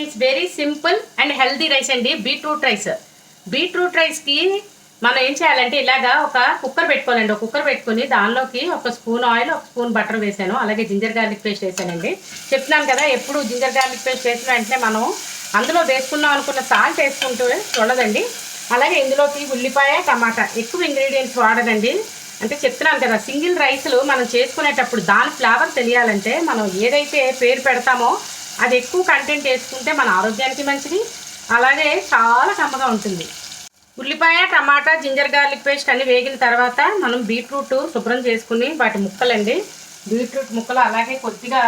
Is very simple and healthy rice అండి. Beetroot రైస్కి మనం ఏం చేయాలంటే ఇలాగా ఒక కుక్కర్ పెట్టుకోవాలండి. ఒక కుక్కర్ పెట్టుకుని దానిలోకి ఒక స్పూన్ ఆయిల్, ఒక స్పూన్ బటర్ వేసాను. అలాగే జింజర్ గార్లిక్ పేస్ట్ వేసానండి. చెప్తున్నాను కదా, ఎప్పుడు జింజర్ గార్లిక్ పేస్ట్ వేసిన వెంటనే మనం అందులో వేసుకున్నాం అనుకున్న సాల్ట్ వేసుకుంటూ చూడదండి. అలాగే ఇందులోకి ఉల్లిపాయ, టమాటా, ఎక్కువ ఇంగ్రీడియంట్స్ వాడదండి. అంటే చెప్తున్నాను కదా, సింగిల్ రైస్లు మనం చేసుకునేటప్పుడు దాని ఫ్లేవర్ తెలియాలంటే మనం ఏదైతే పేరు పెడతామో అది ఎక్కువ కంటెంట్ వేసుకుంటే మన ఆరోగ్యానికి మంచిది, అలాగే చాలా కమ్మగా ఉంటుంది. ఉల్లిపాయ, టమాటా, జింజర్ గార్లిక్ పేస్ట్ అన్నీ వేగిన తర్వాత మనం బీట్రూట్ శుభ్రం చేసుకుని వాటి ముక్కలండి, బీట్రూట్ ముక్కలు, అలాగే కొద్దిగా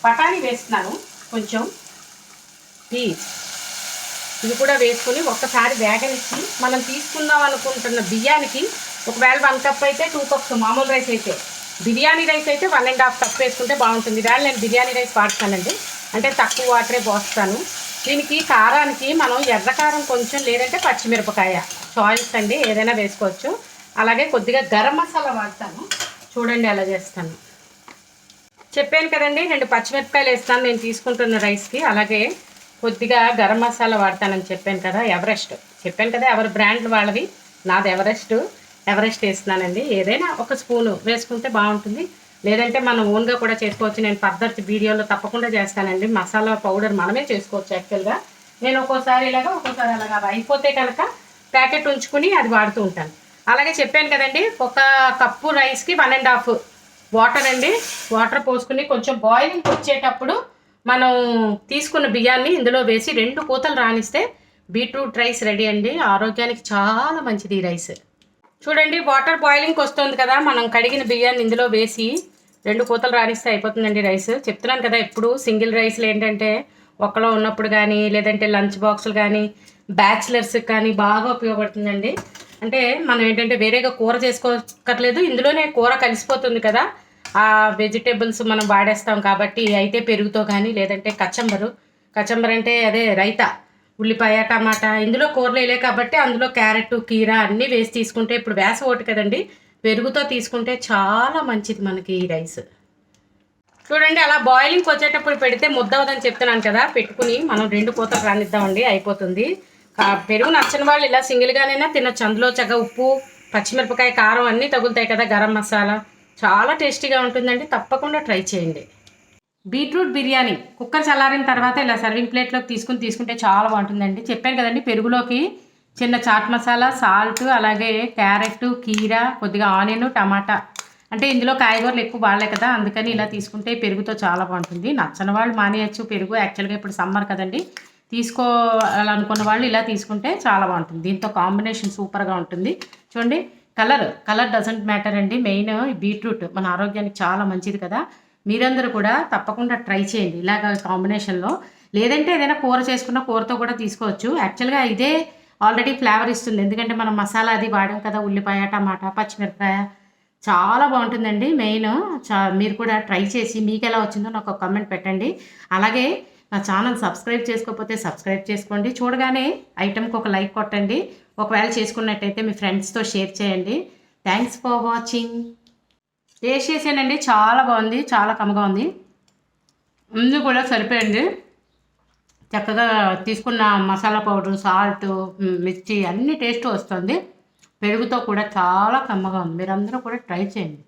బఠానీ వేస్తున్నాను, కొంచెం పీస్ ఇది కూడా వేసుకుని ఒక్కసారి వేగనిచ్చి మనం తీసుకుందాం అనుకుంటున్న బియ్యానికి ఒకవేళ 1 కప్ అయితే 2 కప్స్, మామూలు రైస్ అయితే, బిర్యానీ రైస్ అయితే 1.5 కప్ వేసుకుంటే బాగుంటుంది. ఇవాళ నేను బిర్యానీ రైస్ వాడతానండి, అంటే తక్కువ వాటరే పోస్తాను. దీనికి కారానికి మనం ఎర్రకారం కొంచెం, లేదంటే పచ్చిమిరపకాయ, చాయిస్ అండి, ఏదైనా వేసుకోవచ్చు. అలాగే కొద్దిగా గరం మసాలా వాడతాను, చూడండి ఎలా చేస్తాను. చెప్పాను కదండి, 2 పచ్చిమిరపకాయలు వేస్తాను నేను తీసుకుంటున్న రైస్కి. అలాగే కొద్దిగా గరం మసాలా వాడతానని చెప్పాను కదా, ఎవరెస్ట్ చెప్పాను కదా, ఎవరి బ్రాండ్ వాళ్ళవి, నాది ఎవరెస్ట్ వేస్తున్నానండి. ఏదైనా ఒక స్పూను వేసుకుంటే బాగుంటుంది, లేదంటే మనం ఓన్గా కూడా చేసుకోవచ్చు. నేను ఫర్దర్ వీడియోలో తప్పకుండా చేస్తానండి. మసాలా పౌడర్ మనమే చేసుకోవచ్చు యాక్చువల్గా. నేను ఒక్కోసారి ఇలాగా, ఒక్కోసారి అలాగా, అయిపోతే కనుక ప్యాకెట్ ఉంచుకుని అది వాడుతూ ఉంటాను. అలాగే చెప్పాను కదండి, 1 కప్పు రైస్కి 1.5 వాటర్ అండి. వాటర్ పోసుకుని కొంచెం బాయిలింగ్ వచ్చేటప్పుడు మనం తీసుకున్న బియ్యాన్ని ఇందులో వేసి 2 కూతలు రానిస్తే బీట్రూట్ రైస్ రెడీ అండి. ఆరోగ్యానికి చాలా మంచిది ఈ రైస్. చూడండి, వాటర్ బాయిలింగ్కి వస్తుంది కదా, మనం కడిగిన బియ్యాన్ని ఇందులో వేసి 2 కూతలు రానిస్తే అయిపోతుందండి రైస్. చెప్తున్నాను కదా, ఎప్పుడు సింగిల్ రైస్లు ఏంటంటే ఒక్కలో ఉన్నప్పుడు కానీ, లేదంటే లంచ్ బాక్సులు కానీ, బ్యాచిలర్స్కి కానీ బాగా ఉపయోగపడుతుందండి. అంటే మనం ఏంటంటే వేరేగా కూర చేసుకోక్కర్లేదు, ఇందులోనే కూర కలిసిపోతుంది కదా, ఆ వెజిటేబుల్స్ మనం వాడేస్తాం కాబట్టి. అయితే పెరుగుతో కానీ, లేదంటే కచంబర్ అంటే అదే రైతా, ఉల్లిపాయ, టమాటా, ఇందులో కూరలు వేయలే కాబట్టి అందులో క్యారెట్, కీరా అన్నీ వేసి తీసుకుంటే, ఇప్పుడు వేసవి ఒకటి కదండి, పెరుగుతో తీసుకుంటే చాలా మంచిది మనకి ఈ రైస్. చూడండి, అలా బాయిలింగ్కి వచ్చేటప్పుడు పెడితే ముద్దవదని చెప్తున్నాను కదా, పెట్టుకుని మనం 2 కూతలు రానిద్దామండి, అయిపోతుంది. పెరుగు నచ్చని వాళ్ళు ఇలా సింగిల్గానైనా తినొచ్చు. అందులో చక్కగా ఉప్పు, పచ్చిమిరపకాయ, కారం అన్నీ తగులుతాయి కదా, గరం మసాలా, చాలా టేస్టీగా ఉంటుందండి. తప్పకుండా ట్రై చేయండి. బీట్రూట్ బిర్యానీ కుక్కర్ చల్లారిన తర్వాత ఇలా సర్వింగ్ ప్లేట్లోకి తీసుకుంటే చాలా బాగుంటుందండి. చెప్పాను కదండి, పెరుగులోకి చిన్న చాట్ మసాలా, సాల్ట్, అలాగే క్యారెట్, కీరా, కొద్దిగా ఆనియన్, టమాటా, అంటే ఇందులో కాయగూరలు ఎక్కువ వాడలే కదా, అందుకని ఇలా తీసుకుంటే పెరుగుతో చాలా బాగుంటుంది. నచ్చని వాళ్ళు మానేయచ్చు పెరుగు, యాక్చువల్గా ఇప్పుడు సమ్మర్ కదండి, తీసుకోవాలనుకున్న వాళ్ళు ఇలా తీసుకుంటే చాలా బాగుంటుంది. దీంతో కాంబినేషన్ సూపర్గా ఉంటుంది. చూడండి, కలర్ డజంట్ మ్యాటర్ అండి. మెయిన్ బీట్రూట్ మన ఆరోగ్యానికి చాలా మంచిది కదా. మీరందరూ కూడా తప్పకుండా ట్రై చేయండి ఇలాగ కాంబినేషన్లో. లేదంటే ఏదైనా కూర చేసుకున్న కూరతో కూడా తీసుకోవచ్చు. యాక్చువల్గా ఇదే ఆల్రెడీ ఫ్లేవర్ ఇస్తుంది, ఎందుకంటే మనం మసాలా అది వాడాం కదా, ఉల్లిపాయ, టమాటా, పచ్చిమిరపకాయ, చాలా బాగుంటుందండి. మెయిన్ మీరు కూడా ట్రై చేసి మీకు ఎలా వచ్చిందో నాకు ఒక కమెంట్ పెట్టండి. అలాగే నా ఛానల్ సబ్స్క్రైబ్ చేసుకోకపోతే సబ్స్క్రైబ్ చేసుకోండి. చూడగానే ఐటెంకి ఒక లైక్ కొట్టండి. ఒకవేళ చేసుకున్నట్టయితే మీ ఫ్రెండ్స్తో షేర్ చేయండి. Thanks for watching. టేస్ట్ చేసానండి, చాలా బాగుంది, చాలా కమ్మగా ఉంది. ముందు కూడా సరిపోయింది. చక్కగా తీసుకున్న మసాలా పౌడర్, సాల్ట్, మిర్చి అన్ని టేస్ట్ వస్తుంది. పెరుగుతో కూడా చాలా కమ్మగా ఉంది. మీరందరూ కూడా ట్రై చేయండి.